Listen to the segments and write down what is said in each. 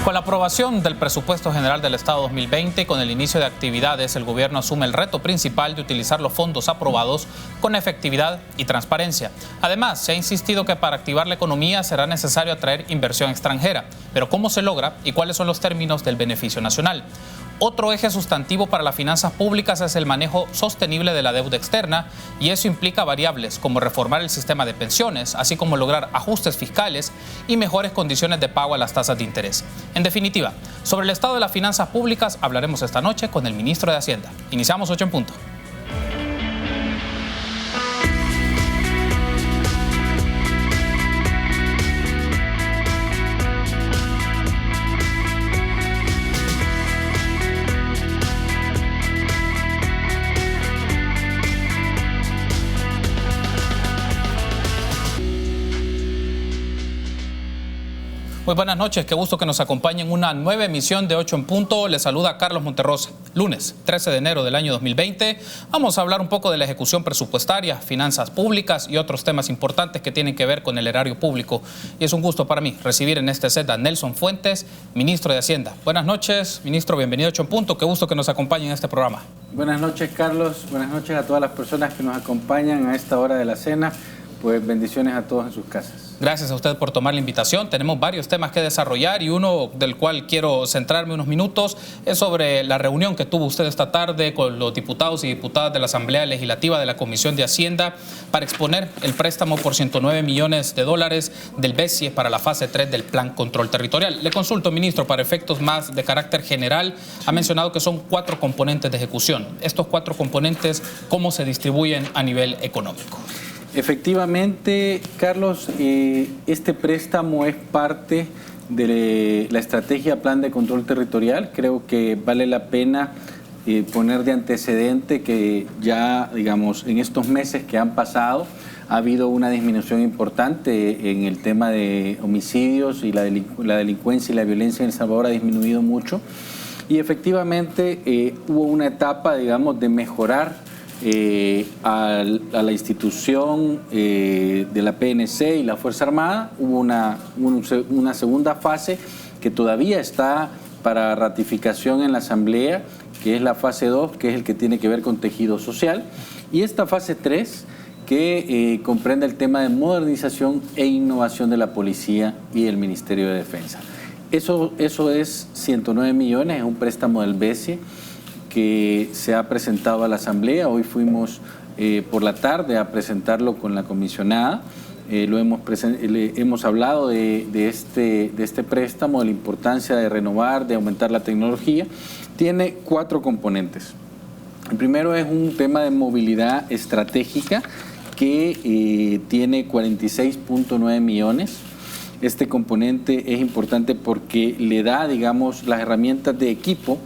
Con la aprobación del Presupuesto General del Estado 2020 y con el inicio de actividades, el gobierno asume el reto principal de utilizar los fondos aprobados con efectividad y transparencia. Además, se ha insistido que para activar la economía será necesario atraer inversión extranjera. Pero ¿cómo se logra y cuáles son los términos del beneficio nacional? Otro eje sustantivo para las finanzas públicas es el manejo sostenible de la deuda externa, y eso implica variables como reformar el sistema de pensiones, así como lograr ajustes fiscales y mejores condiciones de pago a las tasas de interés. En definitiva, sobre el estado de las finanzas públicas hablaremos esta noche con el ministro de Hacienda. Iniciamos 8 en punto. Muy buenas noches, qué gusto que nos acompañen en una nueva emisión de 8 en punto. Les saluda Carlos Monterrosa. Lunes 13 de enero del año 2020. Vamos a hablar un poco de la ejecución presupuestaria, finanzas públicas y otros temas importantes que tienen que ver con el erario público. Y es un gusto para mí recibir en este set a Nelson Fuentes, ministro de Hacienda. Buenas noches, ministro, bienvenido a 8 en punto. Qué gusto que nos acompañen en este programa. Buenas noches, Carlos. Buenas noches a todas las personas que nos acompañan a esta hora de la cena. Pues bendiciones a todos en sus casas. Gracias a usted por tomar la invitación. Tenemos varios temas que desarrollar y uno del cual quiero centrarme unos minutos es sobre la reunión que tuvo usted esta tarde con los diputados y diputadas de la Asamblea Legislativa de la Comisión de Hacienda para exponer el préstamo por $109 millones del BESIE para la fase 3 del Plan Control Territorial. Le consulto, ministro, para efectos más de carácter general, ha mencionado que son 4 componentes de ejecución. Estos 4 componentes, ¿cómo se distribuyen a nivel económico? Efectivamente, Carlos, este préstamo es parte de la estrategia Plan de Control Territorial. Creo que vale la pena poner de antecedente que ya, digamos, en estos meses que han pasado, ha habido una disminución importante en el tema de homicidios y la delincuencia y la violencia en El Salvador ha disminuido mucho. Y efectivamente hubo una etapa, digamos, de mejorar a la institución de la PNC y la Fuerza Armada. Hubo una segunda fase que todavía está para ratificación en la Asamblea, que es la fase 2, que es el que tiene que ver con tejido social, y esta fase 3 que comprende el tema de modernización e innovación de la policía y el Ministerio de Defensa. Eso es 109 millones, es un préstamo del BESIE que se ha presentado a la Asamblea. Hoy fuimos por la tarde a presentarlo con la comisionada. Hemos hablado de este préstamo, de la importancia de renovar, de aumentar la tecnología. Tiene 4 componentes. El primero es un tema de movilidad estratégica que tiene 46.9 millones. Este componente es importante porque le da, digamos, las herramientas de equipo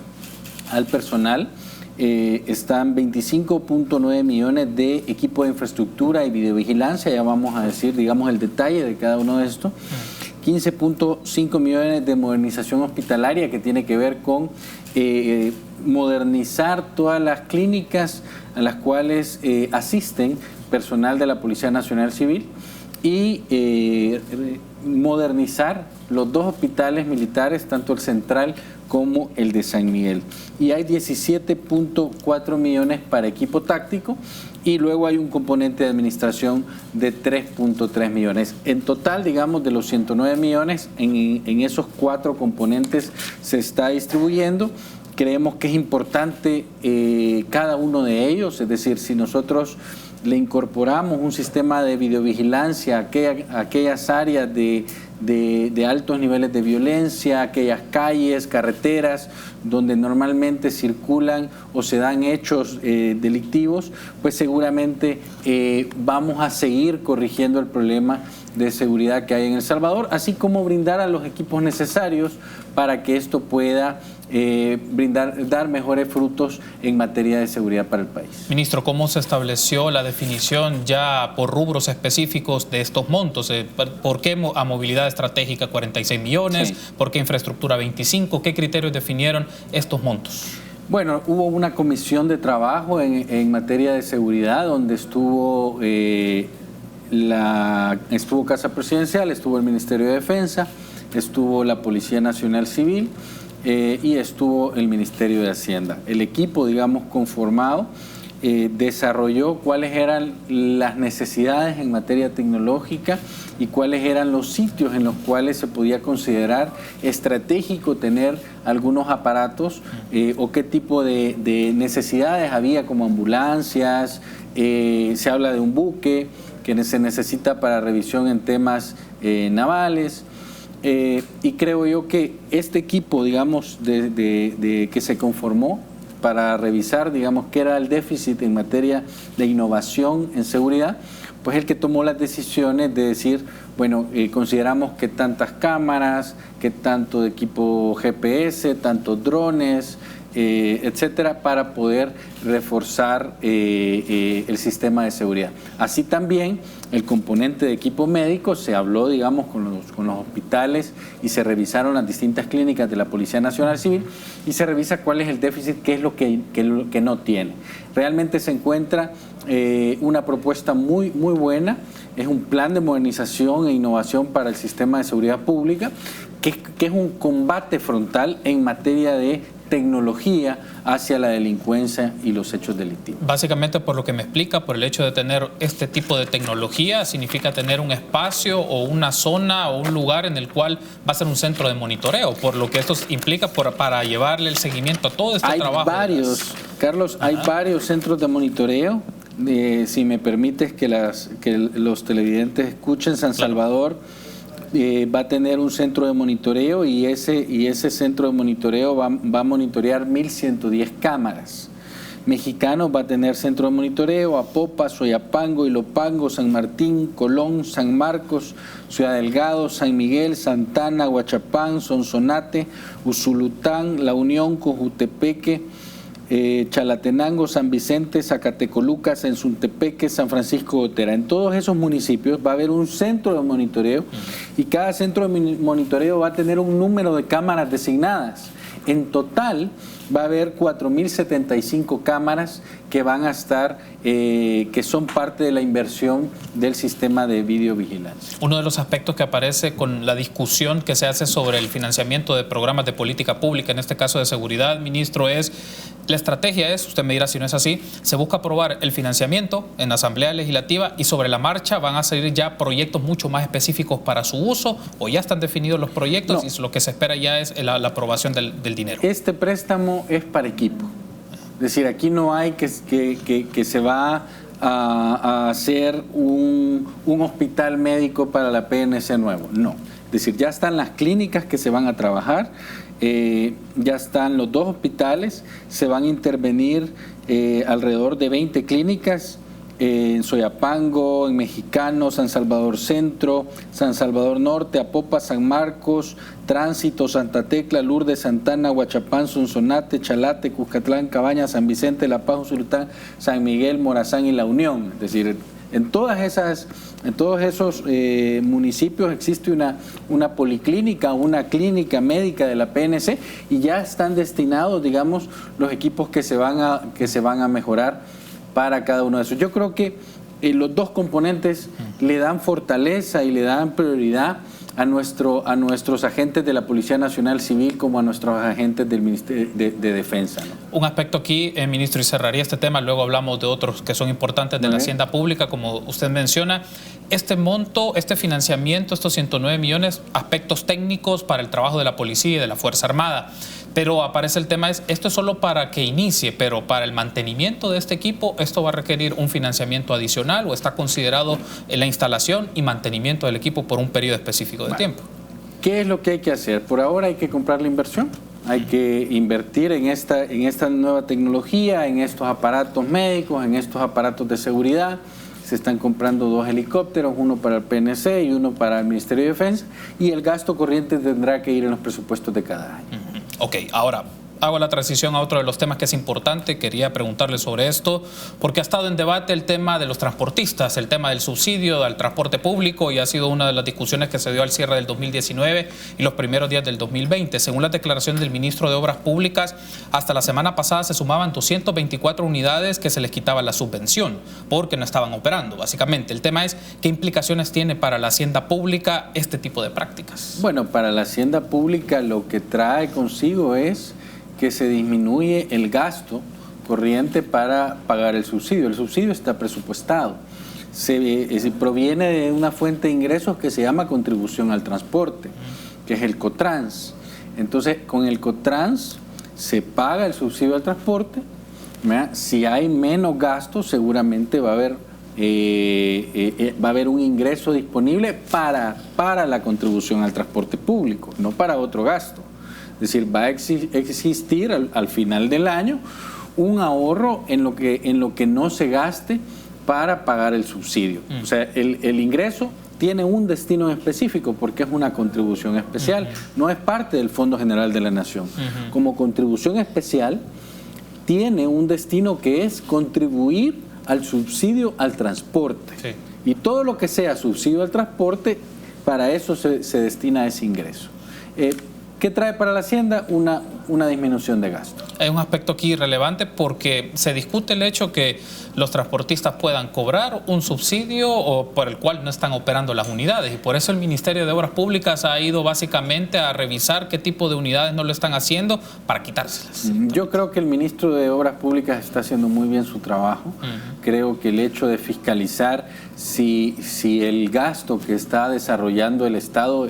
al personal. Están 25.9 millones de equipo de infraestructura y videovigilancia, ya vamos a decir, digamos, el detalle de cada uno de estos. 15.5 millones de modernización hospitalaria, que tiene que ver con modernizar todas las clínicas a las cuales asisten personal de la Policía Nacional Civil, y modernizar los 2 hospitales militares, tanto el central como el de San Miguel. Y hay 17.4 millones para equipo táctico, y luego hay un componente de administración de 3.3 millones. En total, digamos, de los 109 millones, en esos 4 componentes se está distribuyendo. Creemos que es importante cada uno de ellos, es decir, si nosotros le incorporamos un sistema de videovigilancia a aquellas áreas de altos niveles de violencia, aquellas calles, carreteras donde normalmente circulan o se dan hechos delictivos, pues seguramente vamos a seguir corrigiendo el problema de seguridad que hay en El Salvador, así como brindar a los equipos necesarios para que esto pueda dar mejores frutos en materia de seguridad para el país. Ministro, ¿cómo se estableció la definición ya por rubros específicos de estos montos? ¿Por qué a movilidad estratégica 46 millones? Sí. ¿Por qué infraestructura 25? ¿Qué criterios definieron estos montos? Bueno, hubo una comisión de trabajo en materia de seguridad donde estuvo Casa Presidencial, estuvo el Ministerio de Defensa, estuvo la Policía Nacional Civil y estuvo el Ministerio de Hacienda. El equipo, digamos, conformado desarrolló cuáles eran las necesidades en materia tecnológica y cuáles eran los sitios en los cuales se podía considerar estratégico tener algunos aparatos o qué tipo de necesidades había, como ambulancias, se habla de un buque que se necesita para revisión en temas navales. Y creo yo que este equipo, digamos, que se conformó para revisar, digamos, qué era el déficit en materia de innovación en seguridad, pues el que tomó las decisiones de decir, bueno, consideramos que tantas cámaras, que tanto equipo GPS, tantos drones, etcétera, para poder reforzar el sistema de seguridad. Así también el componente de equipo médico, se habló, digamos, con los hospitales y se revisaron las distintas clínicas de la Policía Nacional Civil y se revisa cuál es el déficit, qué es lo que no tiene. Realmente se encuentra una propuesta muy buena, es un plan de modernización e innovación para el sistema de seguridad pública, que es un combate frontal en materia de tecnología hacia la delincuencia y los hechos delictivos. Básicamente, por lo que me explica, por el hecho de tener este tipo de tecnología, significa tener un espacio o una zona o un lugar en el cual va a ser un centro de monitoreo, por lo que esto implica para llevarle el seguimiento a todo este trabajo. Carlos, hay varios centros de monitoreo. Si me permites que los televidentes escuchen, San Salvador va a tener un centro de monitoreo y ese centro de monitoreo va a monitorear 1.110 cámaras. Mexicanos va a tener centro de monitoreo, Apopa, Soyapango, Ilopango, San Martín, Colón, San Marcos, Ciudad Delgado, San Miguel, Santana, Huachapán, Sonsonate, Usulután, La Unión, Cojutepeque, Chalatenango, San Vicente, Zacatecoluca, Sensuntepeque, San Francisco de Otera. En todos esos municipios va a haber un centro de monitoreo y cada centro de monitoreo va a tener un número de cámaras designadas. En total va a haber 4.075 cámaras que van a estar, que son parte de la inversión del sistema de videovigilancia. Uno de los aspectos que aparece con la discusión que se hace sobre el financiamiento de programas de política pública, en este caso de seguridad, ministro, es la estrategia usted me dirá si no es así, se busca aprobar el financiamiento en la Asamblea Legislativa y sobre la marcha van a salir ya proyectos mucho más específicos para su uso, o ya están definidos los proyectos y lo que se espera ya es la aprobación del dinero. Este préstamo es para equipo. Es decir, aquí no hay que se va a hacer un hospital médico para la PNC nuevo. No. Es decir, ya están las clínicas que se van a trabajar, ya están los 2 hospitales, se van a intervenir alrededor de 20 clínicas en Soyapango, en Mexicano, San Salvador Centro, San Salvador Norte, Apopa, San Marcos, Tránsito, Santa Tecla, Lourdes, Santana, Huachapán, Sonsonate, Chalate, Cuscatlán, Cabañas, San Vicente, La Paz, Usulután, San Miguel, Morazán y La Unión. Es decir, en todos esos municipios existe una policlínica, una clínica médica de la PNC y ya están destinados, digamos, los equipos que se van a mejorar para cada uno de esos. Yo creo que los 2 componentes le dan fortaleza y le dan prioridad a nuestros agentes de la Policía Nacional Civil como a nuestros agentes del Ministerio de Defensa, ¿no? Un aspecto aquí, ministro, y cerraría este tema, luego hablamos de otros que son importantes de la Hacienda Pública, como usted menciona. Este monto, este financiamiento, estos 109 millones, aspectos técnicos para el trabajo de la policía y de la Fuerza Armada. Pero aparece el tema, esto es solo para que inicie, pero para el mantenimiento de este equipo, ¿esto va a requerir un financiamiento adicional o está considerado en la instalación y mantenimiento del equipo por un periodo específico de tiempo? ¿Qué es lo que hay que hacer? Por ahora hay que comprar la inversión, hay que invertir en esta nueva tecnología, en estos aparatos médicos, en estos aparatos de seguridad. Se están comprando 2 helicópteros, uno para el PNC y uno para el Ministerio de Defensa, y el gasto corriente tendrá que ir en los presupuestos de cada año. Ok, ahora, hago la transición a otro de los temas que es importante. Quería preguntarle sobre esto, porque ha estado en debate el tema de los transportistas, el tema del subsidio al transporte público, y ha sido una de las discusiones que se dio al cierre del 2019 y los primeros días del 2020. Según las declaraciones del ministro de Obras Públicas, hasta la semana pasada se sumaban 224 unidades que se les quitaba la subvención porque no estaban operando. Básicamente, el tema es qué implicaciones tiene para la hacienda pública este tipo de prácticas. Bueno, para la hacienda pública lo que trae consigo es que se disminuye el gasto corriente para pagar el subsidio. El subsidio está presupuestado. Se proviene de una fuente de ingresos que se llama contribución al transporte, que es el COTRANS. Entonces, con el COTRANS se paga el subsidio al transporte. Si hay menos gastos, seguramente va a haber un ingreso disponible para la contribución al transporte público, no para otro gasto. Es decir, va a existir al final del año un ahorro en lo que no se gaste para pagar el subsidio. O sea, el ingreso tiene un destino específico porque es una contribución especial, no es parte del Fondo General de la Nación. Como contribución especial, tiene un destino que es contribuir al subsidio al transporte. Sí. Y todo lo que sea subsidio al transporte, para eso se destina ese ingreso. ¿Qué trae para la hacienda? Una disminución de gasto. Hay un aspecto aquí relevante porque se discute el hecho que los transportistas puedan cobrar un subsidio o por el cual no están operando las unidades, y por eso el Ministerio de Obras Públicas ha ido básicamente a revisar qué tipo de unidades no lo están haciendo para quitárselas. Yo creo que el ministro de Obras Públicas está haciendo muy bien su trabajo. Creo que el hecho de fiscalizar si el gasto que está desarrollando el Estado,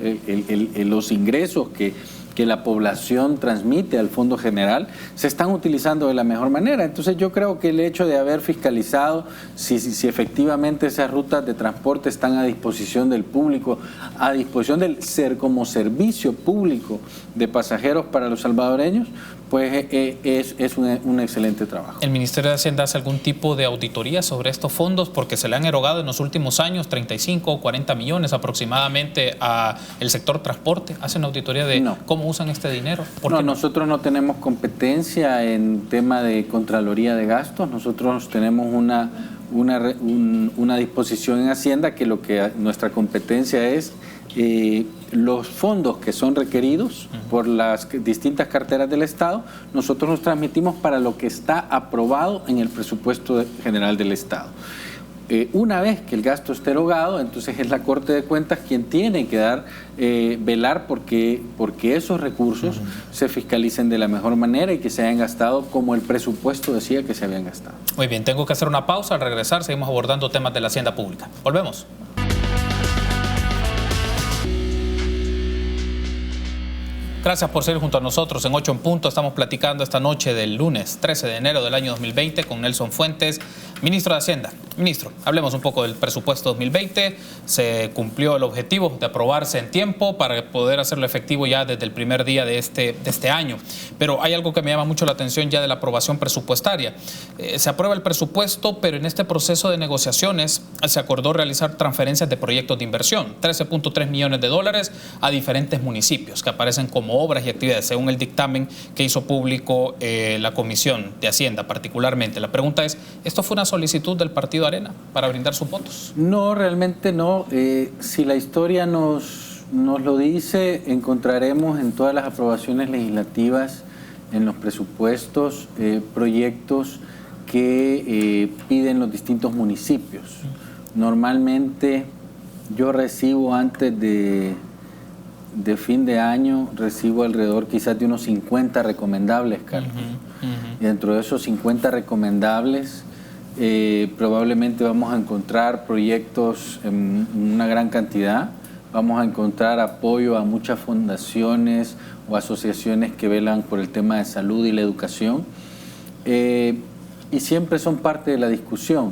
los ingresos que la población transmite al Fondo General, se están utilizando de la mejor manera. Entonces yo creo que el hecho de haber fiscalizado si efectivamente esas rutas de transporte están a disposición del público, a disposición como servicio público de pasajeros para los salvadoreños, pues es un excelente trabajo. ¿El Ministerio de Hacienda hace algún tipo de auditoría sobre estos fondos? Porque se le han erogado en los últimos años 35 o 40 millones aproximadamente al sector transporte. ¿Hacen auditoría de cómo usan este dinero? No, nosotros no tenemos competencia en tema de Contraloría de Gastos. Nosotros tenemos una disposición en Hacienda que nuestra competencia es los fondos que son requeridos por las distintas carteras del Estado, nosotros los transmitimos para lo que está aprobado en el presupuesto general del Estado. Una vez que el gasto esté erogado, entonces es la Corte de Cuentas quien tiene que velar porque esos recursos se fiscalicen de la mejor manera y que se hayan gastado como el presupuesto decía que se habían gastado. Muy bien, tengo que hacer una pausa. Al regresar seguimos abordando temas de la hacienda pública. Volvemos. Gracias por seguir junto a nosotros en 8 en Punto. Estamos platicando esta noche del lunes 13 de enero del año 2020 con Nelson Fuentes, ministro de Hacienda. Ministro, hablemos un poco del presupuesto 2020. Se cumplió el objetivo de aprobarse en tiempo para poder hacerlo efectivo ya desde el primer día de este año. Pero hay algo que me llama mucho la atención ya de la aprobación presupuestaria. Se aprueba el presupuesto, pero en este proceso de negociaciones se acordó realizar transferencias de proyectos de inversión, 13.3 millones de dólares a diferentes municipios que aparecen como obras y actividades, según el dictamen que hizo público la Comisión de Hacienda particularmente. La pregunta es, ¿esto fue una solicitud del Partido Arena para brindar sus votos? No, realmente no. Si la historia nos lo dice, encontraremos en todas las aprobaciones legislativas, en los presupuestos, proyectos que piden los distintos municipios. Normalmente yo recibo antes de fin de año, recibo alrededor quizás de unos 50 recomendables, Carlos. Y dentro de esos 50 recomendables, probablemente vamos a encontrar proyectos en una gran cantidad. Vamos a encontrar apoyo a muchas fundaciones o asociaciones que velan por el tema de salud y la educación. Y siempre son parte de la discusión.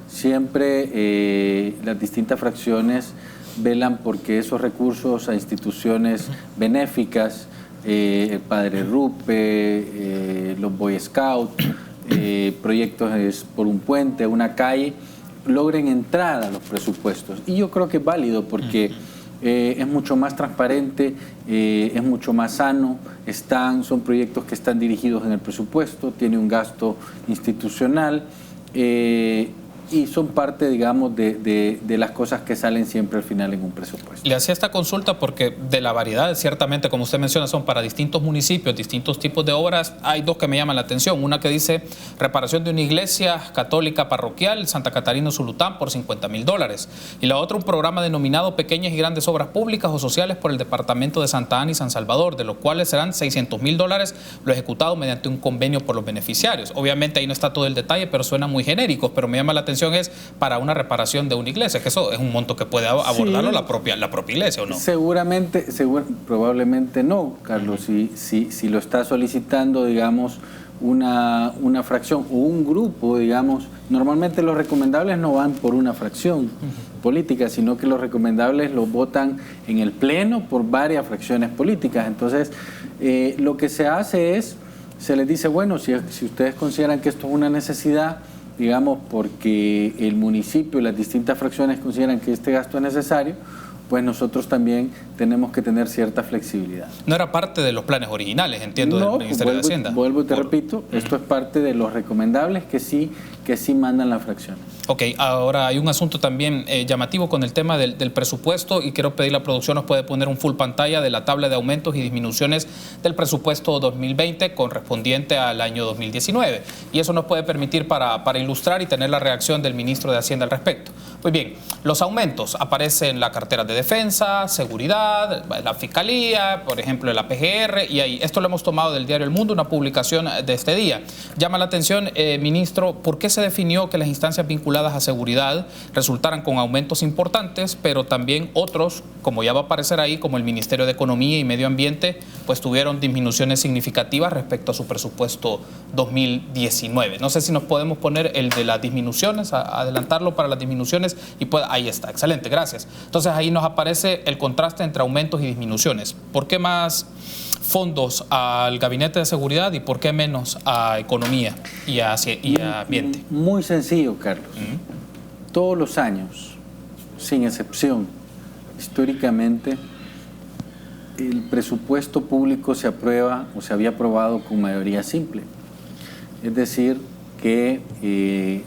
Siempre las distintas fracciones velan porque esos recursos a instituciones benéficas, el Padre Rupe, los Boy Scouts, proyectos por un puente, una calle, logren entrar a los presupuestos. Y yo creo que es válido porque es mucho más transparente, es mucho más sano, son proyectos que están dirigidos en el presupuesto, tiene un gasto institucional, y son parte, digamos, de las cosas que salen siempre al final en un presupuesto. Le hacía esta consulta porque de la variedad, ciertamente, como usted menciona, son para distintos municipios, distintos tipos de obras. Hay dos que me llaman la atención. Una que dice reparación de una iglesia católica parroquial, Santa Catarina Zulután, por $50,000. Y la otra, un programa denominado Pequeñas y Grandes Obras Públicas o Sociales por el Departamento de Santa Ana y San Salvador, de los cuales serán $600,000, lo ejecutado mediante un convenio por los beneficiarios. Obviamente ahí no está todo el detalle, pero suena muy genéricos, pero me llama la atención es para una reparación de una iglesia, que eso es un monto que puede abordarlo la propia iglesia, ¿o no? Probablemente no, Carlos. Si lo está solicitando, digamos, una fracción o un grupo, digamos, normalmente los recomendables no van por una fracción política, sino que los recomendables los votan en el Pleno por varias fracciones políticas. Entonces, lo que se hace es, se les dice, bueno, si ustedes consideran que esto es una necesidad, digamos, porque el municipio y las distintas fracciones consideran que este gasto es necesario, pues nosotros también tenemos que tener cierta flexibilidad. No era parte de los planes originales, entiendo, del Ministerio de Hacienda. Vuelvo y te repito, esto es parte de los recomendables que sí mandan las fracciones. Ok, ahora hay un asunto también llamativo con el tema del presupuesto, y quiero pedir a la producción nos puede poner un full pantalla de la tabla de aumentos y disminuciones del presupuesto 2020 correspondiente al año 2019. Y eso nos puede permitir para ilustrar y tener la reacción del ministro de Hacienda al respecto. Pues bien, los aumentos aparecen en la cartera de defensa, seguridad, la fiscalía, por ejemplo, el PGR, y ahí. Esto lo hemos tomado del diario El Mundo, una publicación de este día. Llama la atención, ministro, ¿por qué se definió que las instancias vinculadas a seguridad resultaran con aumentos importantes, pero también otros, como ya va a aparecer ahí, como el Ministerio de Economía y Medio Ambiente, pues tuvieron disminuciones significativas respecto a su presupuesto 2019? No sé si nos podemos poner el de las disminuciones, adelantarlo para las disminuciones, y pues ahí está, excelente, gracias. Entonces ahí nos aparece el contraste entre aumentos y disminuciones. ¿Por qué más fondos al Gabinete de Seguridad y por qué menos a Economía y a Ambiente? Muy sencillo, Carlos. Todos los años, sin excepción, históricamente, el presupuesto público se aprueba o se había aprobado con mayoría simple. Es decir, que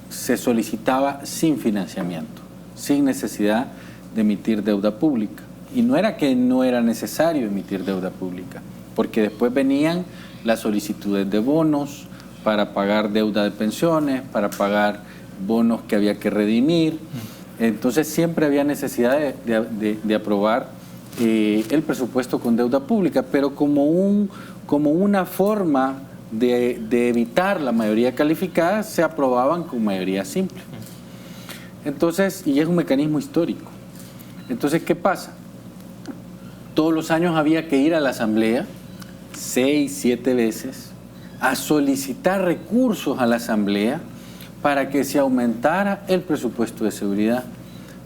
se solicitaba sin financiamiento, sin necesidad de emitir deuda pública. Y no era que no era necesario emitir deuda pública, porque después venían las solicitudes de bonos para pagar deuda de pensiones, para pagar bonos que había que redimir. Entonces siempre había necesidad de aprobar el presupuesto con deuda pública, pero como una forma de evitar la mayoría calificada, se aprobaban con mayoría simple. Entonces, y es un mecanismo histórico. Entonces, ¿qué pasa? Todos los años había que ir a la Asamblea 6, 7 veces a solicitar recursos a la Asamblea para que se aumentara el presupuesto de seguridad,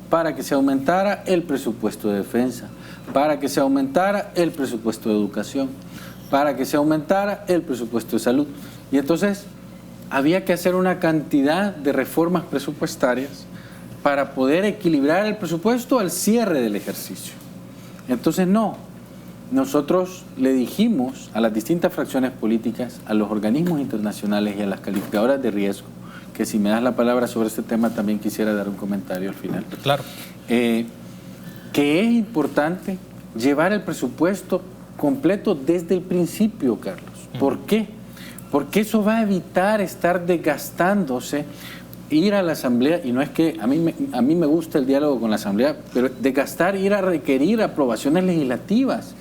para que se aumentara el presupuesto de defensa, para que se aumentara el presupuesto de educación, para que se aumentara el presupuesto de salud. Y entonces había que hacer una cantidad de reformas presupuestarias para poder equilibrar el presupuesto al cierre del ejercicio. Entonces nosotros le dijimos a las distintas fracciones políticas, a los organismos internacionales y a las calificadoras de riesgo, que si me das la palabra sobre este tema también quisiera dar un comentario al final. Claro. Que es importante llevar el presupuesto completo desde el principio, Carlos. ¿Por qué? Porque eso va a evitar estar desgastándose, ir a la Asamblea, y no es que a mí me gusta el diálogo con la Asamblea, pero desgastar, ir a requerir aprobaciones legislativas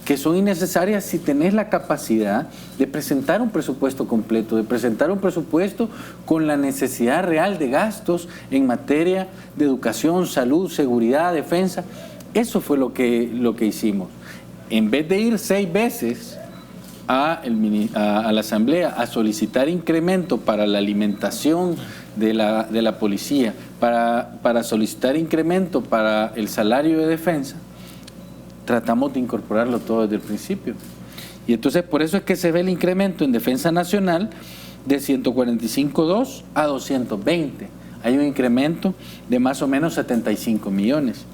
que son innecesarias si tenés la capacidad de presentar un presupuesto completo, de presentar un presupuesto con la necesidad real de gastos en materia de educación, salud, seguridad, defensa. Eso fue lo que hicimos. En vez de ir 6 veces a la Asamblea a solicitar incremento para la alimentación de la policía, para solicitar incremento para el salario de defensa, tratamos de incorporarlo todo desde el principio. Y entonces por eso es que se ve el incremento en Defensa Nacional de 145.2 a 220. Hay un incremento de más o menos 75 millones.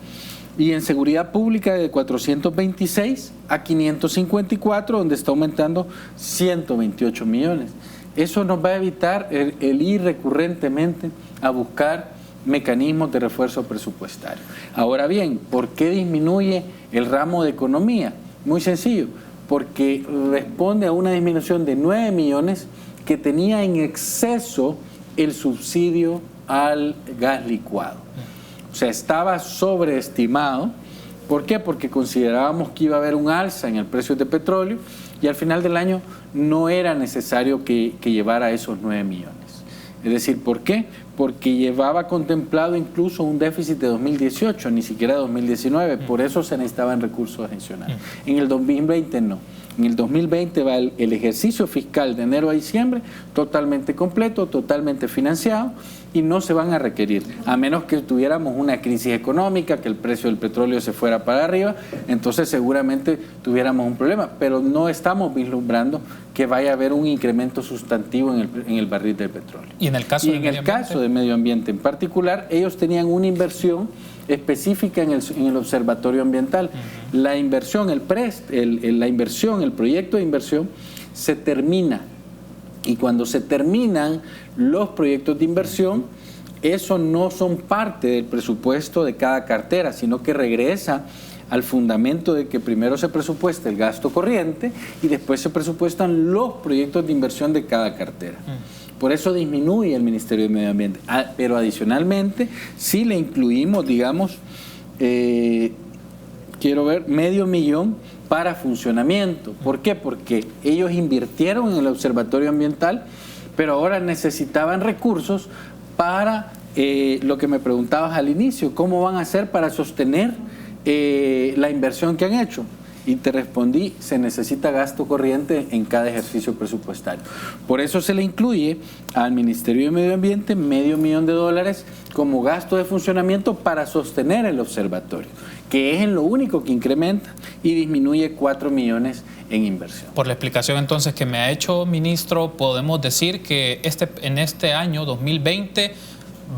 Y en seguridad pública de 426 a 554, donde está aumentando 128 millones. Eso nos va a evitar el ir recurrentemente a buscar mecanismos de refuerzo presupuestario. Ahora bien, ¿por qué disminuye el ramo de economía? Muy sencillo, porque responde a una disminución de 9 millones que tenía en exceso el subsidio al gas licuado. O sea, estaba sobreestimado. ¿Por qué? Porque considerábamos que iba a haber un alza en el precio de petróleo y al final del año no era necesario que llevara esos 9 millones. Es decir, ¿por qué? Porque llevaba contemplado incluso un déficit de 2018, ni siquiera 2019, por eso se necesitaban recursos adicionales. En el 2020 no. En el 2020 va el ejercicio fiscal de enero a diciembre totalmente completo, totalmente financiado y no se van a requerir, a menos que tuviéramos una crisis económica, que el precio del petróleo se fuera para arriba, entonces seguramente tuviéramos un problema, pero no estamos vislumbrando que vaya a haber un incremento sustantivo en el barril del petróleo. Y en el caso de medio ambiente en particular, ellos tenían una inversión específica en el observatorio ambiental. La inversión, el proyecto de inversión se termina. Y cuando se terminan los proyectos de inversión, eso no son parte del presupuesto de cada cartera, sino que regresa al fundamento de que primero se presupuesta el gasto corriente y después se presupuestan los proyectos de inversión de cada cartera. Por eso disminuye el Ministerio de Medio Ambiente. Pero adicionalmente, sí le incluimos, digamos, medio millón para funcionamiento. ¿Por qué? Porque ellos invirtieron en el observatorio ambiental, pero ahora necesitaban recursos para lo que me preguntabas al inicio, ¿cómo van a hacer para sostener la inversión que han hecho? Y te respondí, se necesita gasto corriente en cada ejercicio presupuestario. Por eso se le incluye al Ministerio de Medio Ambiente $500,000 como gasto de funcionamiento para sostener el observatorio, que es en lo único que incrementa y disminuye 4 millones en inversión. Por la explicación entonces que me ha hecho, ministro, podemos decir que en este año 2020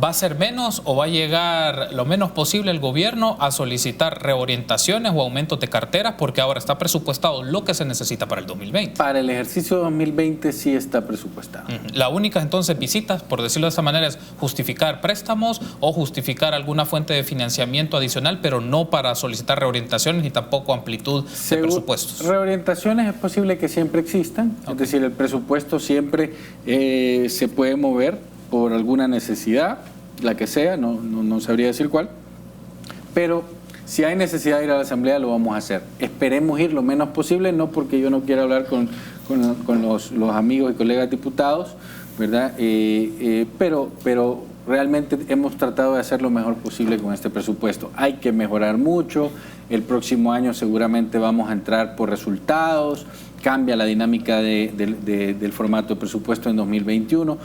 ¿va a ser menos o va a llegar lo menos posible el gobierno a solicitar reorientaciones o aumentos de carteras porque ahora está presupuestado lo que se necesita para el 2020? Para el ejercicio 2020 sí está presupuestado. La única entonces visitas, por decirlo de esa manera, es justificar préstamos o justificar alguna fuente de financiamiento adicional, pero no para solicitar reorientaciones ni tampoco amplitud de presupuestos. Reorientaciones es posible que siempre existan, es decir, el presupuesto siempre se puede mover por alguna necesidad, la que sea, no sabría decir cuál, pero si hay necesidad de ir a la Asamblea lo vamos a hacer. Esperemos ir lo menos posible, no porque yo no quiera hablar con los amigos y colegas diputados, ¿verdad? Pero realmente hemos tratado de hacer lo mejor posible con este presupuesto. Hay que mejorar mucho, el próximo año seguramente vamos a entrar por resultados, cambia la dinámica del formato de presupuesto en 2021,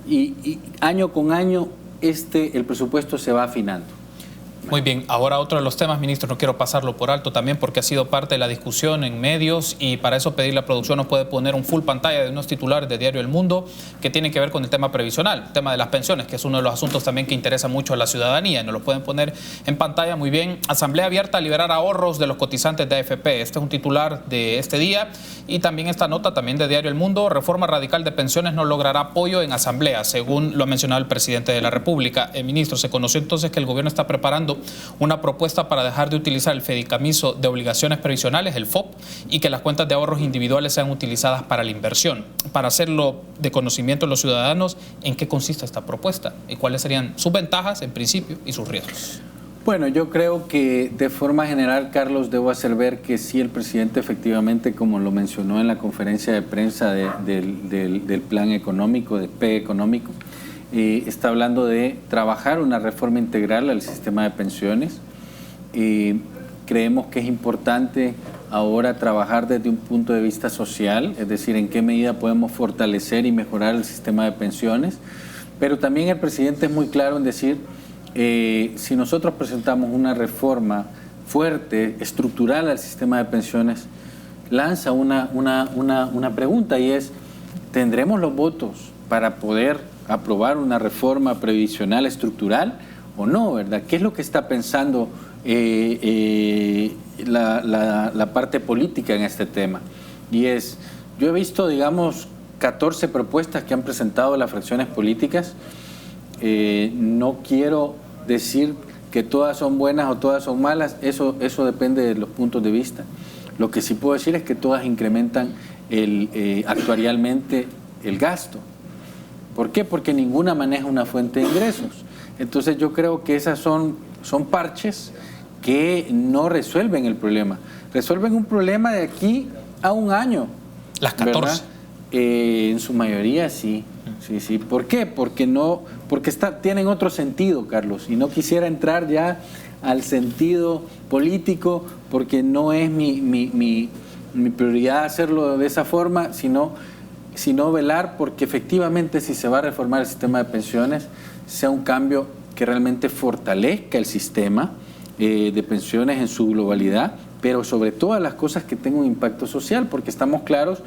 y año con año el presupuesto se va afinando. Muy bien, ahora otro de los temas, ministro, no quiero pasarlo por alto también porque ha sido parte de la discusión en medios y para eso pedir la producción nos puede poner un full pantalla de unos titulares de Diario El Mundo que tienen que ver con el tema previsional, el tema de las pensiones, que es uno de los asuntos también que interesa mucho a la ciudadanía. Nos lo pueden poner en pantalla. Muy bien, Asamblea abierta a liberar ahorros de los cotizantes de AFP. Este es un titular de este día y también esta nota también de Diario El Mundo. Reforma radical de pensiones no logrará apoyo en Asamblea, según lo ha mencionado el presidente de la República. Ministro, se conoció entonces que el gobierno está preparando una propuesta para dejar de utilizar el fideicomiso de obligaciones previsionales, el FOP, y que las cuentas de ahorros individuales sean utilizadas para la inversión. Para hacerlo de conocimiento de los ciudadanos, ¿en qué consiste esta propuesta? ¿Y cuáles serían sus ventajas, en principio, y sus riesgos? Bueno, yo creo que de forma general, Carlos, debo hacer ver que sí, el presidente efectivamente, como lo mencionó en la conferencia de prensa del plan económico, del PE económico, está hablando de trabajar una reforma integral al sistema de pensiones. Creemos que es importante ahora trabajar desde un punto de vista social, es decir, en qué medida podemos fortalecer y mejorar el sistema de pensiones, pero también el presidente es muy claro en decir, si nosotros presentamos una reforma fuerte, estructural al sistema de pensiones, lanza una pregunta y es, ¿tendremos los votos para poder aprobar una reforma previsional estructural o no, ¿verdad? ¿Qué es lo que está pensando la parte política en este tema. Y yo he visto, digamos, 14 propuestas que han presentado las fracciones políticas. No quiero decir que todas son buenas o todas son malas, eso depende de los puntos de vista. Lo que sí puedo decir es que todas incrementan actuarialmente el gasto. ¿Por qué? Porque ninguna maneja una fuente de ingresos. Entonces yo creo que esas son parches que no resuelven el problema. Resuelven un problema de aquí a un año. Las 14. En su mayoría sí. Sí. ¿Por qué? Porque tienen otro sentido, Carlos, y no quisiera entrar ya al sentido político porque no es mi prioridad hacerlo de esa forma, sino velar porque efectivamente si se va a reformar el sistema de pensiones sea un cambio que realmente fortalezca el sistema de pensiones en su globalidad, pero sobre todas las cosas que tengan un impacto social, porque estamos claros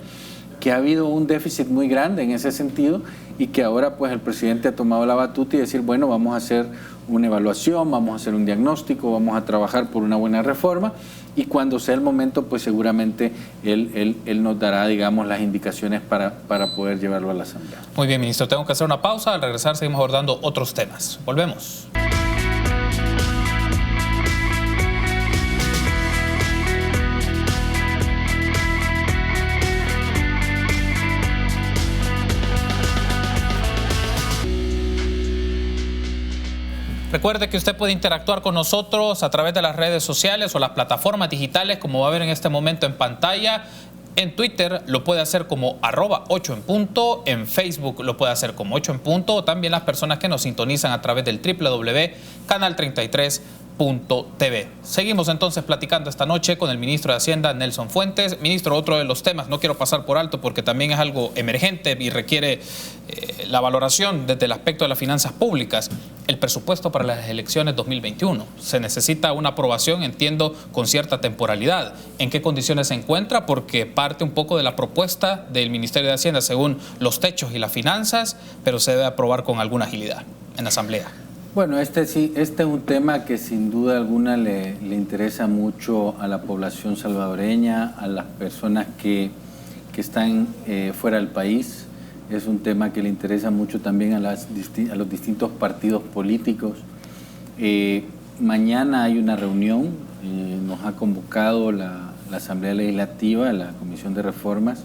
que ha habido un déficit muy grande en ese sentido y que ahora pues el presidente ha tomado la batuta y decir, bueno, vamos a hacer una evaluación, vamos a hacer un diagnóstico, vamos a trabajar por una buena reforma y cuando sea el momento pues seguramente él nos dará, digamos, las indicaciones para poder llevarlo a la Asamblea. Muy bien, ministro, tengo que hacer una pausa, al regresar seguimos abordando otros temas. Volvemos. Recuerde que usted puede interactuar con nosotros a través de las redes sociales o las plataformas digitales, como va a ver en este momento en pantalla. En Twitter lo puede hacer como @8enpunto, en Facebook lo puede hacer como 8 en punto, o también las personas que nos sintonizan a través del www.canal33.tv. Seguimos entonces platicando esta noche con el ministro de Hacienda, Nelson Fuentes. Ministro, otro de los temas, no quiero pasar por alto porque también es algo emergente y requiere la valoración desde el aspecto de las finanzas públicas. El presupuesto para las elecciones 2021. Se necesita una aprobación, entiendo, con cierta temporalidad. ¿En qué condiciones se encuentra? Porque parte un poco de la propuesta del Ministerio de Hacienda según los techos y las finanzas, pero se debe aprobar con alguna agilidad en la Asamblea. Bueno, este es un tema que sin duda alguna le interesa mucho a la población salvadoreña, a las personas que están fuera del país. Es un tema que le interesa mucho también a los distintos partidos políticos. Mañana hay una reunión, nos ha convocado la Asamblea Legislativa, la Comisión de Reformas,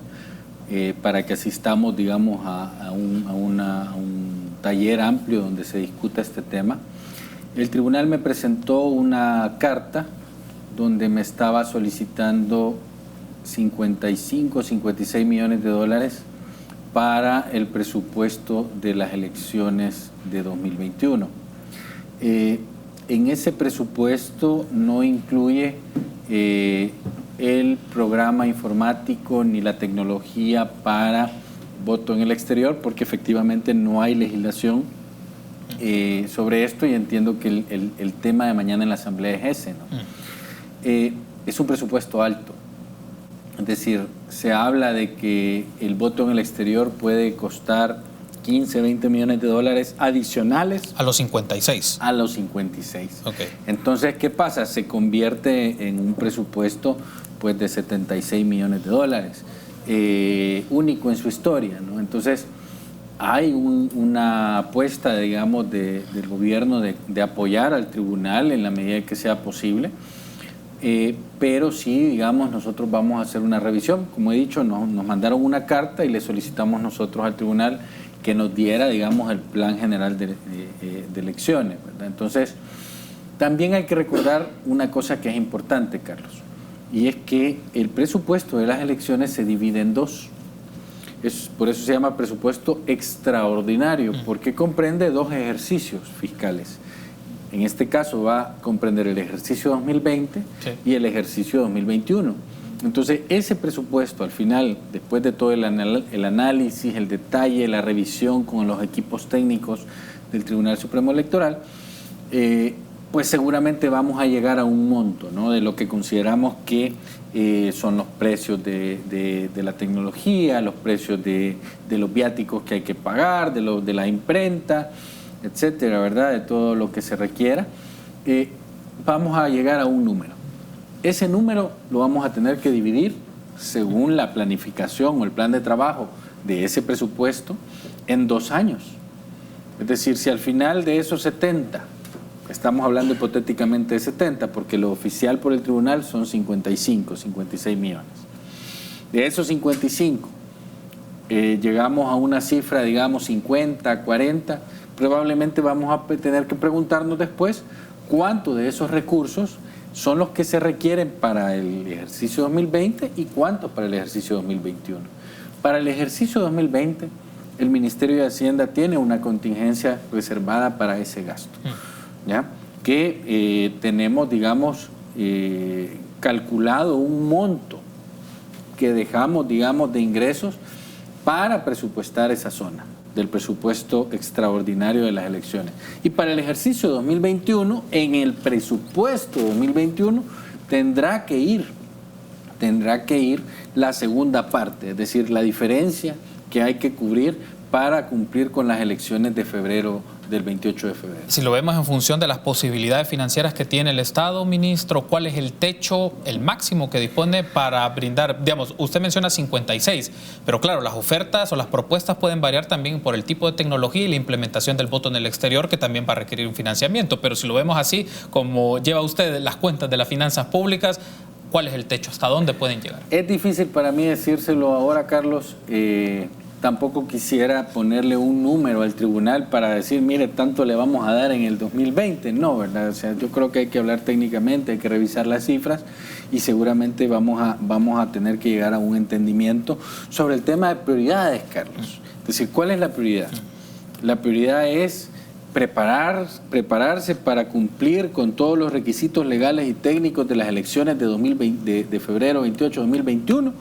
para que asistamos, digamos, a un taller amplio donde se discuta este tema. El tribunal me presentó una carta donde me estaba solicitando 56 millones de dólares para el presupuesto de las elecciones de 2021. En ese presupuesto no incluye el programa informático ni la tecnología para voto en el exterior, porque efectivamente no hay legislación sobre esto y entiendo que el tema de mañana en la Asamblea es ese, ¿no? Es un presupuesto alto. Es decir, se habla de que el voto en el exterior puede costar 15, 20 millones de dólares adicionales. A los 56. A los 56. Okay. Entonces, ¿qué pasa? Se convierte en un presupuesto pues, de 76 millones de dólares, único en su historia, ¿no? Entonces, hay una apuesta, digamos, del gobierno de apoyar al tribunal en la medida que sea posible. Pero sí, digamos, nosotros vamos a hacer una revisión. Como he dicho, nos mandaron una carta y le solicitamos nosotros al tribunal que nos diera, digamos, el plan general de elecciones, ¿verdad? Entonces, también hay que recordar una cosa que es importante, Carlos, y es que el presupuesto de las elecciones se divide en dos. Por eso se llama presupuesto extraordinario, porque comprende dos ejercicios fiscales. En este caso va a comprender el ejercicio 2020 y el ejercicio 2021. Entonces, ese presupuesto, al final, después de todo el análisis, el detalle, la revisión con los equipos técnicos del Tribunal Supremo Electoral, pues seguramente vamos a llegar a un monto, ¿no?, de lo que consideramos que son los precios de la tecnología, los precios de los viáticos que hay que pagar, de la imprenta, etcétera, ¿verdad?, de todo lo que se requiera. vamos a llegar a un número. Ese número lo vamos a tener que dividir según la planificación o el plan de trabajo de ese presupuesto en 2 años. Es decir, si al final de esos 70, estamos hablando hipotéticamente de 70, porque lo oficial por el tribunal son 56 millones. De esos 55, llegamos a una cifra, digamos, 50, 40, probablemente vamos a tener que preguntarnos después cuánto de esos recursos son los que se requieren para el ejercicio 2020 y cuánto para el ejercicio 2021. Para el ejercicio 2020, el Ministerio de Hacienda tiene una contingencia reservada para ese gasto, ¿ya? Que tenemos, digamos, calculado un monto que dejamos, digamos, de ingresos para presupuestar esa zona del presupuesto extraordinario de las elecciones. Y para el ejercicio 2021, en el presupuesto 2021 tendrá que ir la segunda parte, es decir, la diferencia que hay que cubrir para cumplir con las elecciones de febrero, del 28 de febrero. Si lo vemos en función de las posibilidades financieras que tiene el Estado, ministro, ¿cuál es el techo, el máximo que dispone para brindar? Digamos, usted menciona 56, pero claro, las ofertas o las propuestas pueden variar también por el tipo de tecnología y la implementación del voto en el exterior, que también va a requerir un financiamiento. Pero si lo vemos así, como lleva usted las cuentas de las finanzas públicas, ¿cuál es el techo? ¿Hasta dónde pueden llegar? Es difícil para mí decírselo ahora, Carlos. Tampoco quisiera ponerle un número al tribunal para decir, mire, tanto le vamos a dar en el 2020. No, ¿verdad? O sea, yo creo que hay que hablar técnicamente, hay que revisar las cifras y seguramente vamos a tener que llegar a un entendimiento sobre el tema de prioridades, Carlos. Es decir, ¿cuál es la prioridad? La prioridad es prepararse para cumplir con todos los requisitos legales y técnicos de las elecciones de febrero 28 de 2021,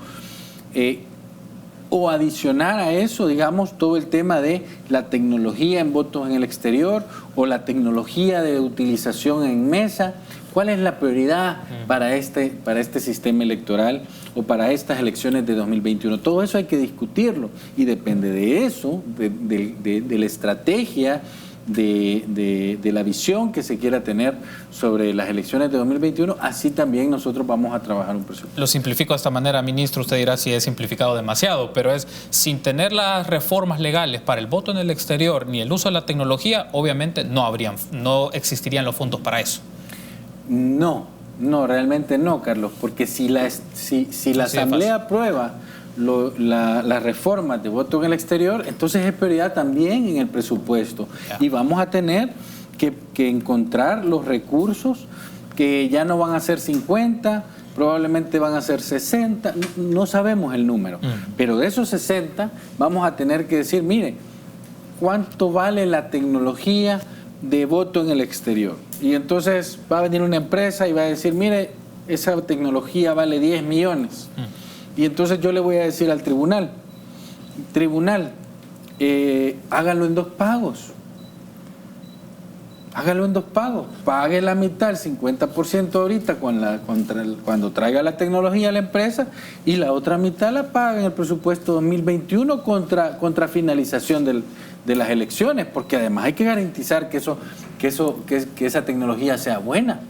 o adicionar a eso, digamos, todo el tema de la tecnología en votos en el exterior o la tecnología de utilización en mesa. ¿Cuál es la prioridad para este sistema electoral o para estas elecciones de 2021? Todo eso hay que discutirlo y depende de eso, de la estrategia, de la visión que se quiera tener sobre las elecciones de 2021, así también nosotros vamos a trabajar un presupuesto. Lo simplifico de esta manera, ministro, usted dirá si es simplificado demasiado, pero es sin tener las reformas legales para el voto en el exterior ni el uso de la tecnología, obviamente no existirían los fondos para eso. No, realmente no, Carlos, porque si la Asamblea aprueba las reformas de voto en el exterior, entonces es prioridad también en el presupuesto. Ya. Y vamos a tener que encontrar los recursos que ya no van a ser 50, probablemente van a ser 60, no sabemos el número, pero de esos 60 vamos a tener que decir, mire, ¿cuánto vale la tecnología de voto en el exterior? Y entonces va a venir una empresa y va a decir, mire, esa tecnología vale 10 millones. Y entonces yo le voy a decir al tribunal, hágalo en 2 pagos. Hágalo en 2 pagos. Pague la mitad, el 50% ahorita cuando traiga la tecnología a la empresa y la otra mitad la paga en el presupuesto 2021 contra finalización de las elecciones, porque además hay que garantizar que esa tecnología sea buena.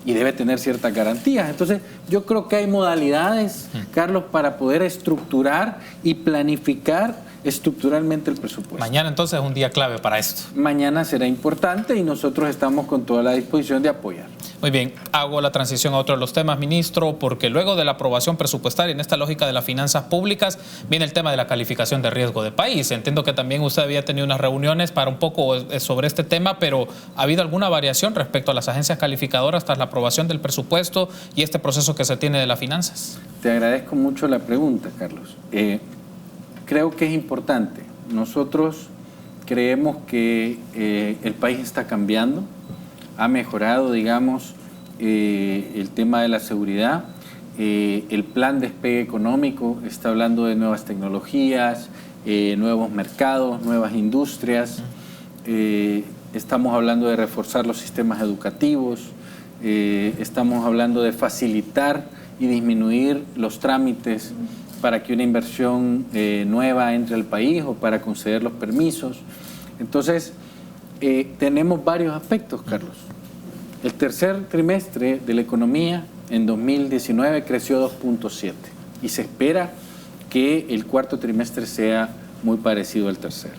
Y debe tener ciertas garantías. Entonces, yo creo que hay modalidades, Carlos, para poder estructurar y planificar estructuralmente el presupuesto. Mañana entonces es un día clave para esto. Mañana será importante y nosotros estamos con toda la disposición de apoyar. Muy bien, hago la transición a otro de los temas, ministro, porque luego de la aprobación presupuestaria en esta lógica de las finanzas públicas viene el tema de la calificación de riesgo de país. Entiendo que también usted había tenido unas reuniones para un poco sobre este tema, pero ¿ha habido alguna variación respecto a las agencias calificadoras tras la aprobación del presupuesto y este proceso que se tiene de las finanzas? Te agradezco mucho la pregunta, Carlos. Creo que es importante. Nosotros creemos que el país está cambiando, ha mejorado, digamos, el tema de la seguridad. El plan despegue económico está hablando de nuevas tecnologías, nuevos mercados, nuevas industrias. Estamos hablando de reforzar los sistemas educativos, estamos hablando de facilitar y disminuir los trámites para que una inversión nueva entre al país o para conceder los permisos. Entonces, tenemos varios aspectos, Carlos. El tercer trimestre de la economía en 2019 creció 2.7 y se espera que el cuarto trimestre sea muy parecido al tercero.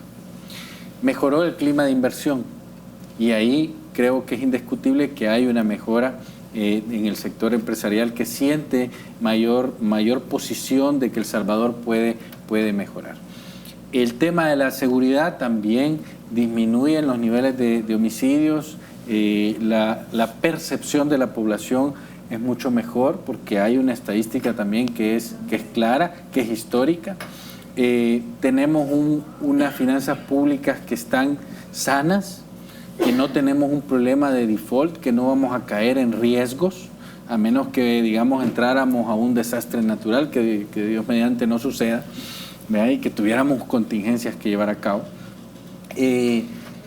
Mejoró el clima de inversión y ahí creo que es indiscutible que hay una mejora en el sector empresarial que siente mayor posición de que El Salvador puede mejorar. El tema de la seguridad también disminuye en los niveles de homicidios, la percepción de la población es mucho mejor porque hay una estadística también que es clara, que es histórica. Tenemos unas finanzas públicas que están sanas, que no tenemos un problema de default, que no vamos a caer en riesgos, a menos que, digamos, entráramos a un desastre natural, que Dios mediante no suceda, ¿verdad? Y que tuviéramos contingencias que llevar a cabo.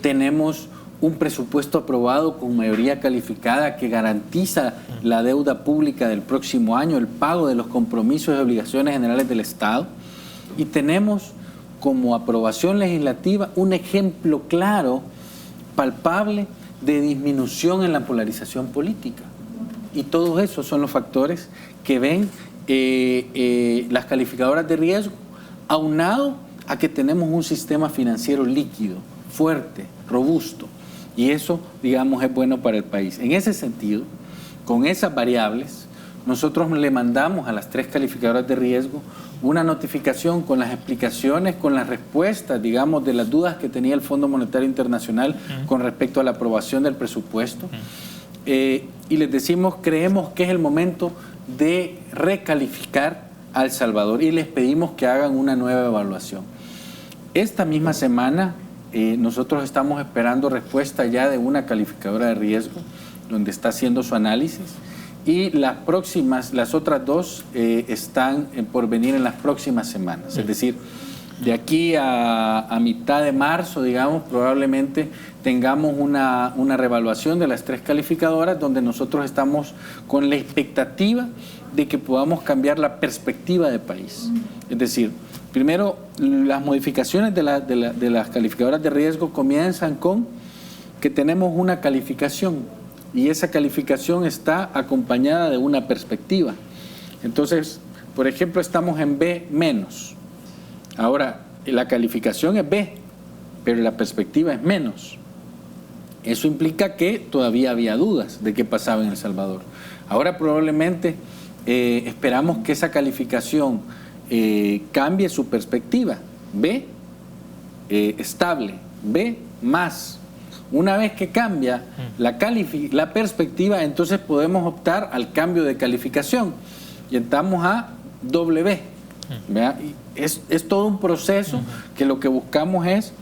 Tenemos un presupuesto aprobado con mayoría calificada que garantiza la deuda pública del próximo año, el pago de los compromisos y obligaciones generales del Estado. Y tenemos como aprobación legislativa un ejemplo claro, palpable, de disminución en la polarización política. Y todos esos son los factores que ven las calificadoras de riesgo, aunado a que tenemos un sistema financiero líquido, fuerte, robusto. Y eso, digamos, es bueno para el país. En ese sentido, con esas variables, nosotros le mandamos a las tres calificadoras de riesgo una notificación con las explicaciones, con las respuestas, digamos, de las dudas que tenía el Fondo Monetario Internacional con respecto a la aprobación del presupuesto. Y les decimos, creemos que es el momento de recalificar a El Salvador y les pedimos que hagan una nueva evaluación. Esta misma semana nosotros estamos esperando respuesta ya de una calificadora de riesgo donde está haciendo su análisis y las otras dos están por venir en las próximas semanas. Es decir, de aquí a mitad de marzo, digamos, probablemente tengamos una reevaluación de las tres calificadoras donde nosotros estamos con la expectativa de que podamos cambiar la perspectiva de país. Es decir, primero, las modificaciones de las calificadoras de riesgo comienzan con que tenemos una calificación y esa calificación está acompañada de una perspectiva. Entonces, por ejemplo, estamos en B-. Ahora, la calificación es B, pero la perspectiva es menos. Eso implica que todavía había dudas de qué pasaba en El Salvador. Ahora probablemente esperamos que esa calificación cambie su perspectiva. B, estable. B, más. Una vez que cambia la perspectiva, entonces podemos optar al cambio de calificación y entramos a W. Es todo un proceso que lo que buscamos es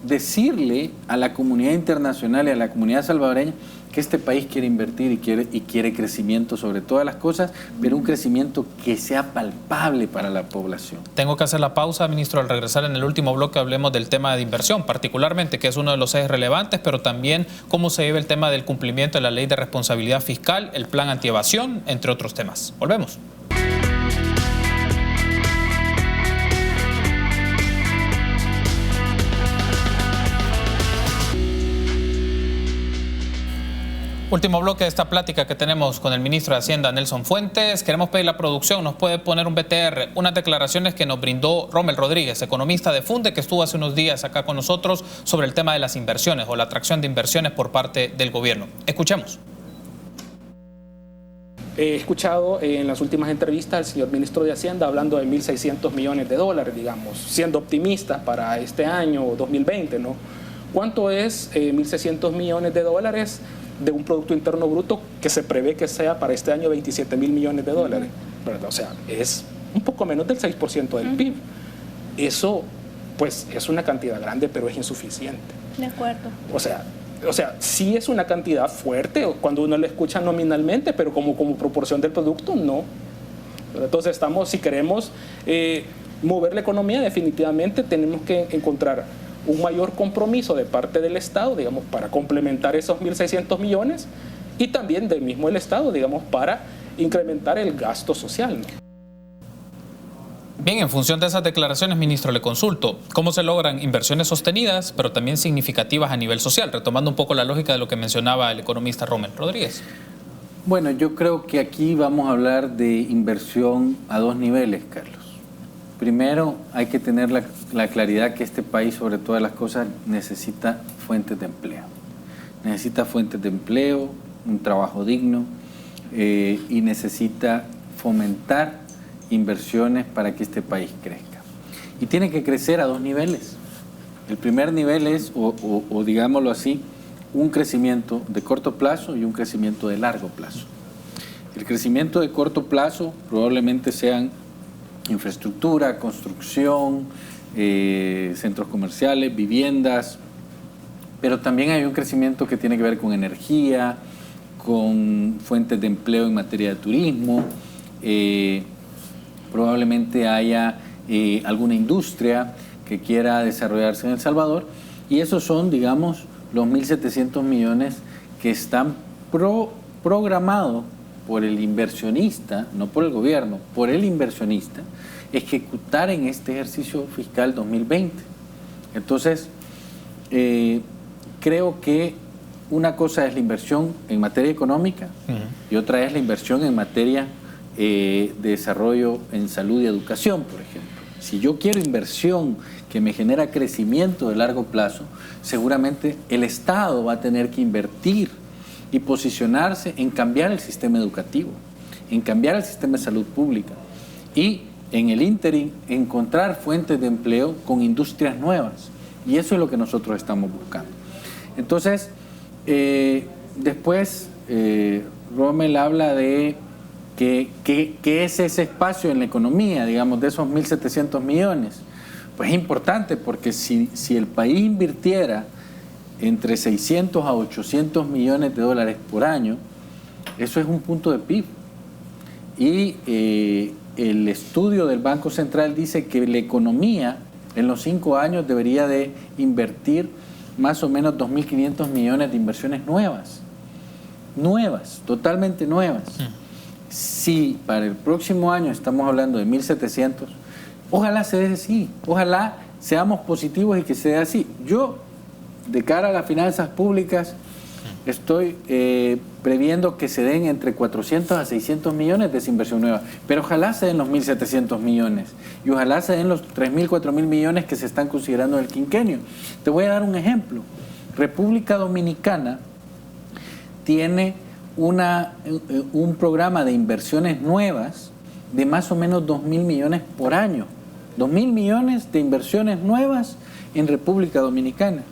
decirle a la comunidad internacional y a la comunidad salvadoreña que este país quiere invertir y quiere crecimiento sobre todas las cosas, pero un crecimiento que sea palpable para la población. Tengo que hacer la pausa, ministro. Al regresar en el último bloque hablemos del tema de inversión, particularmente, que es uno de los ejes relevantes, pero también cómo se lleva el tema del cumplimiento de la ley de responsabilidad fiscal, el plan antievasión, entre otros temas. Volvemos. Último bloque de esta plática que tenemos con el ministro de Hacienda, Nelson Fuentes. Queremos pedir la producción, nos puede poner un BTR, unas declaraciones que nos brindó Rommel Rodríguez, economista de Funde, que estuvo hace unos días acá con nosotros sobre el tema de las inversiones o la atracción de inversiones por parte del gobierno. Escuchemos. He escuchado en las últimas entrevistas al señor ministro de Hacienda hablando de 1.600 millones de dólares, digamos, siendo optimista para este año 2020, ¿no? ¿Cuánto es 1.600 millones de dólares de un Producto Interno Bruto que se prevé que sea para este año 27.000 millones de dólares? ¿Verdad? O sea, es un poco menos del 6% del PIB. Eso, pues, es una cantidad grande, pero es insuficiente. De acuerdo. O sea, sí es una cantidad fuerte cuando uno la escucha nominalmente, pero como proporción del producto, no. Entonces si queremos mover la economía, definitivamente tenemos que encontrar un mayor compromiso de parte del Estado, digamos, para complementar esos 1.600 millones y también del mismo el Estado, digamos, para incrementar el gasto social, ¿no? Bien, en función de esas declaraciones, ministro, le consulto, ¿cómo se logran inversiones sostenidas, pero también significativas a nivel social? Retomando un poco la lógica de lo que mencionaba el economista Rommel Rodríguez. Bueno, yo creo que aquí vamos a hablar de inversión a dos niveles, Carlos. Primero, hay que tener la claridad que este país, sobre todas las cosas, necesita fuentes de empleo. Necesita fuentes de empleo, un trabajo digno y necesita fomentar inversiones para que este país crezca. Y tiene que crecer a dos niveles. El primer nivel es, o digámoslo así, un crecimiento de corto plazo y un crecimiento de largo plazo. El crecimiento de corto plazo probablemente sean infraestructura, construcción, centros comerciales, viviendas, pero también hay un crecimiento que tiene que ver con energía, con fuentes de empleo en materia de turismo, probablemente haya alguna industria que quiera desarrollarse en El Salvador, y esos son, digamos, los 1.700 millones que están programados por el inversionista, no por el gobierno, por el inversionista, ejecutar en este ejercicio fiscal 2020. Entonces, creo que una cosa es la inversión en materia económica y otra es la inversión en materia de desarrollo en salud y educación, por ejemplo. Si yo quiero inversión que me genera crecimiento de largo plazo, seguramente el Estado va a tener que invertir y posicionarse en cambiar el sistema educativo, en cambiar el sistema de salud pública y en el ínterin encontrar fuentes de empleo con industrias nuevas. Y eso es lo que nosotros estamos buscando. Entonces, después Rommel habla de ¿qué es ese espacio en la economía, digamos, de esos 1.700 millones? Pues es importante porque si el país invirtiera entre 600 a 800 millones de dólares por año, eso es un punto de PIB. Y el estudio del Banco Central dice que la economía en los 5 años debería de invertir más o menos 2.500 millones de inversiones nuevas, totalmente nuevas. Si para el próximo año estamos hablando de 1.700, ojalá se dé así, ojalá seamos positivos y que se dé así. Yo, de cara a las finanzas públicas, estoy previendo que se den entre 400 a 600 millones de esa inversión nueva, pero ojalá se den los 1.700 millones y ojalá se den los 3.000, 4.000 millones que se están considerando en el quinquenio. Te voy a dar un ejemplo. República Dominicana tiene un programa de inversiones nuevas de más o menos 2.000 millones por año. 2.000 millones de inversiones nuevas en República Dominicana.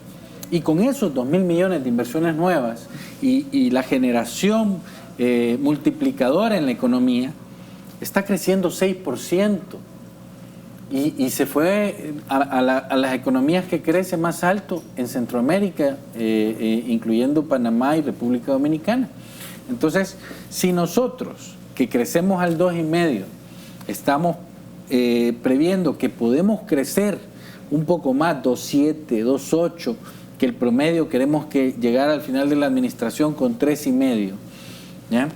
Y con esos 2.000 millones de inversiones nuevas y la generación multiplicadora en la economía, está creciendo 6%. Y se fue a las economías que crecen más alto en Centroamérica, incluyendo Panamá y República Dominicana. Entonces, si nosotros, que crecemos al 2,5, estamos previendo que podemos crecer un poco más, 2,7, 2,8, que el promedio queremos que llegar al final de la administración con 3,5, ¿ya?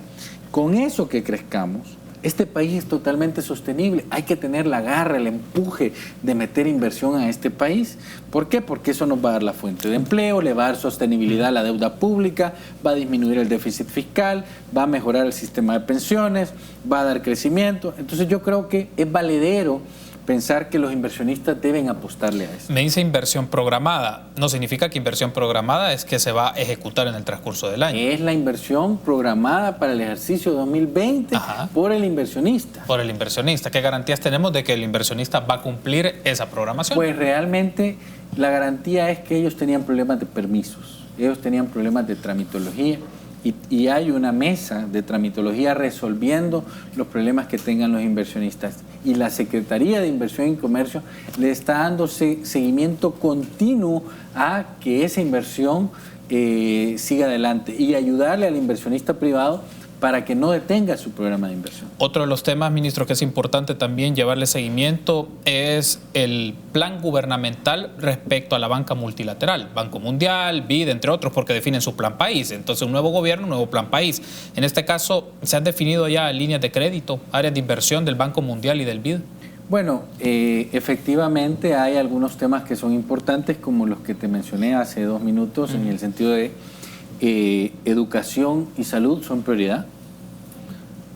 Con eso que crezcamos, este país es totalmente sostenible. Hay que tener la garra, el empuje de meter inversión a este país. ¿Por qué? Porque eso nos va a dar la fuente de empleo, le va a dar sostenibilidad a la deuda pública, va a disminuir el déficit fiscal, va a mejorar el sistema de pensiones, va a dar crecimiento. Entonces yo creo que es valedero pensar que los inversionistas deben apostarle a eso. Me dice inversión programada. No significa que inversión programada es que se va a ejecutar en el transcurso del año. Es la inversión programada para el ejercicio 2020 por el inversionista. Por el inversionista. ¿Qué garantías tenemos de que el inversionista va a cumplir esa programación? Pues realmente la garantía es que ellos tenían problemas de permisos, ellos tenían problemas de tramitología. Y hay una mesa de tramitología resolviendo los problemas que tengan los inversionistas. Y la Secretaría de Inversión y Comercio le está dando seguimiento continuo a que esa inversión siga adelante y ayudarle al inversionista privado para que no detenga su programa de inversión. Otro de los temas, ministro, que es importante también llevarle seguimiento es el plan gubernamental respecto a la banca multilateral, Banco Mundial, BID, entre otros, porque definen su plan país. Entonces, un nuevo gobierno, un nuevo plan país. En este caso, ¿se han definido ya líneas de crédito, áreas de inversión del Banco Mundial y del BID? Bueno, efectivamente hay algunos temas que son importantes, como los que te mencioné hace 2 minutos, en el sentido de educación y salud son prioridad,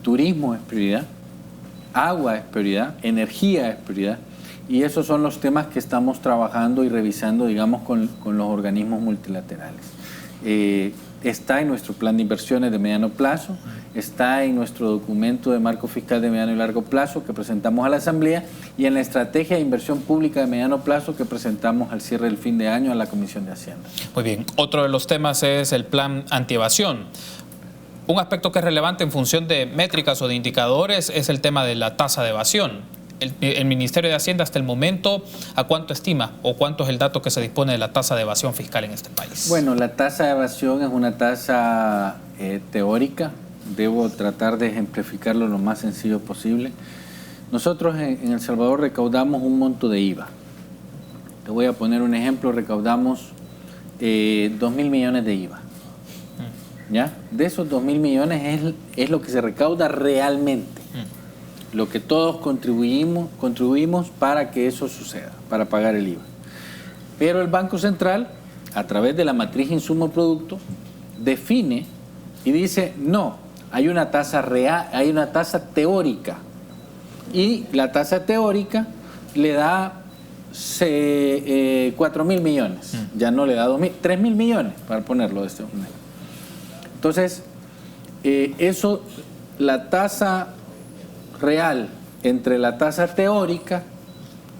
turismo es prioridad, agua es prioridad, energía es prioridad, y esos son los temas que estamos trabajando y revisando, digamos, con los organismos multilaterales. Está en nuestro plan de inversiones de mediano plazo, está en nuestro documento de marco fiscal de mediano y largo plazo que presentamos a la Asamblea y en la estrategia de inversión pública de mediano plazo que presentamos al cierre del fin de año a la Comisión de Hacienda. Muy bien, otro de los temas es el plan antievasión. Un aspecto que es relevante en función de métricas o de indicadores es el tema de la tasa de evasión. El Ministerio de Hacienda hasta el momento, ¿a cuánto estima o cuánto es el dato que se dispone de la tasa de evasión fiscal en este país? Bueno, la tasa de evasión es una tasa teórica. Debo tratar de ejemplificarlo lo más sencillo posible. Nosotros en El Salvador recaudamos un monto de IVA. Te voy a poner un ejemplo, recaudamos 2.000 millones de IVA. ¿Ya? De esos 2.000 millones es lo que se recauda realmente. Lo que todos contribuimos para que eso suceda, para pagar el IVA. Pero el Banco Central, a través de la matriz insumo-producto, define y dice, no, hay una tasa real, hay una tasa teórica. Y la tasa teórica le da 4.000 millones, ya no le da 2.000, 3.000 millones, para ponerlo de esta manera. Entonces, la tasa real entre la tasa teórica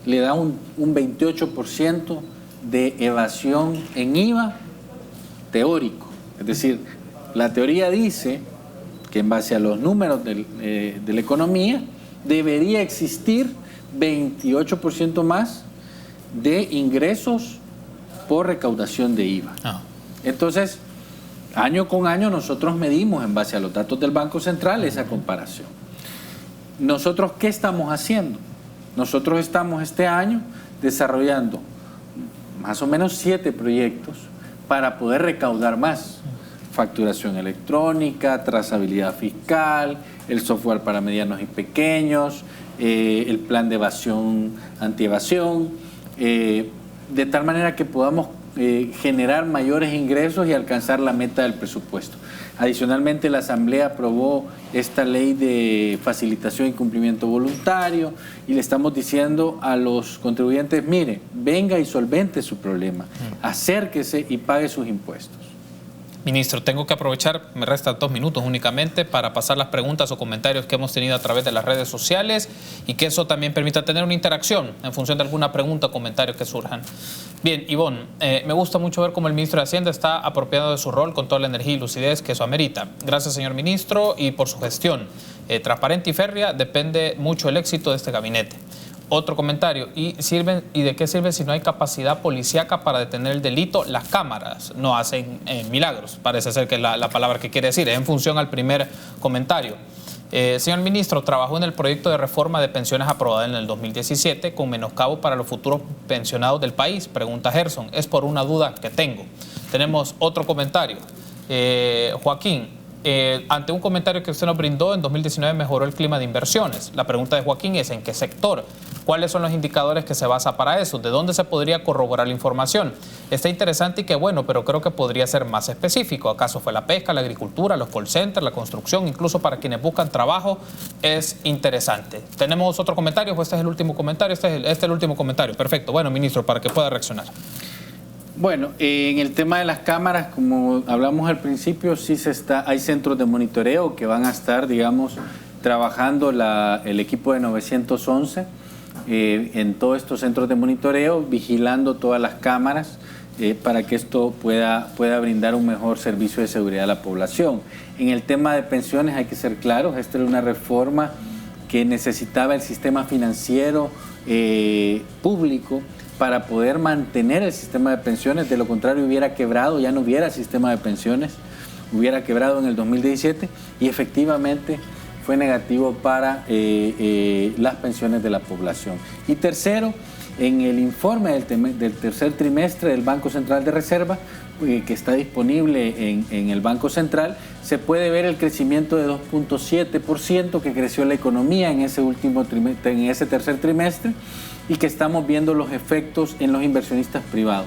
le da un 28% de evasión en IVA teórico. Es decir, la teoría dice que en base a los números de la economía debería existir 28% más de ingresos por recaudación de IVA. Entonces, año con año nosotros medimos en base a los datos del Banco Central esa comparación. ¿Nosotros qué estamos haciendo? Nosotros estamos este año desarrollando más o menos 7 proyectos para poder recaudar más. Facturación electrónica, trazabilidad fiscal, el software para medianos y pequeños, el plan de evasión, antievasión, de tal manera que podamos generar mayores ingresos y alcanzar la meta del presupuesto. Adicionalmente, la Asamblea aprobó esta ley de facilitación y cumplimiento voluntario y le estamos diciendo a los contribuyentes, mire, venga y solvente su problema, acérquese y pague sus impuestos. Ministro, tengo que aprovechar, me restan 2 minutos únicamente para pasar las preguntas o comentarios que hemos tenido a través de las redes sociales y que eso también permita tener una interacción en función de alguna pregunta o comentario que surjan. Bien, Ivonne, me gusta mucho ver cómo el ministro de Hacienda está apropiado de su rol con toda la energía y lucidez que eso amerita. Gracias, señor ministro, y por su gestión transparente y férrea depende mucho el éxito de este gabinete. Otro comentario, ¿y de qué sirve si no hay capacidad policíaca para detener el delito? Las cámaras no hacen milagros, parece ser que la palabra que quiere decir, es en función al primer comentario. Señor ministro, trabajó en el proyecto de reforma de pensiones aprobado en el 2017 con menoscabo para los futuros pensionados del país, pregunta Gerson, es por una duda que tengo. Tenemos otro comentario, Joaquín. Ante un comentario que usted nos brindó, en 2019 mejoró el clima de inversiones. La pregunta de Joaquín es, ¿en qué sector? ¿Cuáles son los indicadores que se basa para eso? ¿De dónde se podría corroborar la información? Está interesante y qué bueno, pero creo que podría ser más específico. ¿Acaso fue la pesca, la agricultura, los call centers, la construcción? Incluso para quienes buscan trabajo es interesante. ¿Tenemos otro comentario o este es el último comentario? Este es el último comentario. Perfecto. Bueno, ministro, para que pueda reaccionar. Bueno, en el tema de las cámaras, como hablamos al principio, sí hay centros de monitoreo que van a estar, digamos, trabajando el equipo de 911 en todos estos centros de monitoreo, vigilando todas las cámaras para que esto pueda brindar un mejor servicio de seguridad a la población. En el tema de pensiones hay que ser claros, esta era una reforma que necesitaba el sistema financiero público para poder mantener el sistema de pensiones, de lo contrario hubiera quebrado, ya no hubiera sistema de pensiones, hubiera quebrado en el 2017 y efectivamente fue negativo para las pensiones de la población. Y tercero, en el informe del tercer trimestre del Banco Central de Reserva, que está disponible en el Banco Central, se puede ver el crecimiento de 2.7% que creció la economía en ese tercer trimestre, y que estamos viendo los efectos en los inversionistas privados.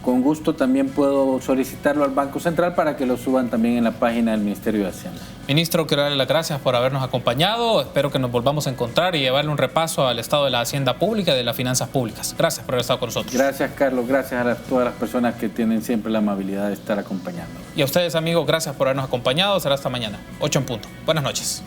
Con gusto también puedo solicitarlo al Banco Central para que lo suban también en la página del Ministerio de Hacienda. Ministro, quiero darle las gracias por habernos acompañado. Espero que nos volvamos a encontrar y llevarle un repaso al estado de la hacienda pública y de las finanzas públicas. Gracias por haber estado con nosotros. Gracias, Carlos. Gracias a todas las personas que tienen siempre la amabilidad de estar acompañando. Y a ustedes, amigos, gracias por habernos acompañado. Será hasta mañana, 8 en punto. Buenas noches.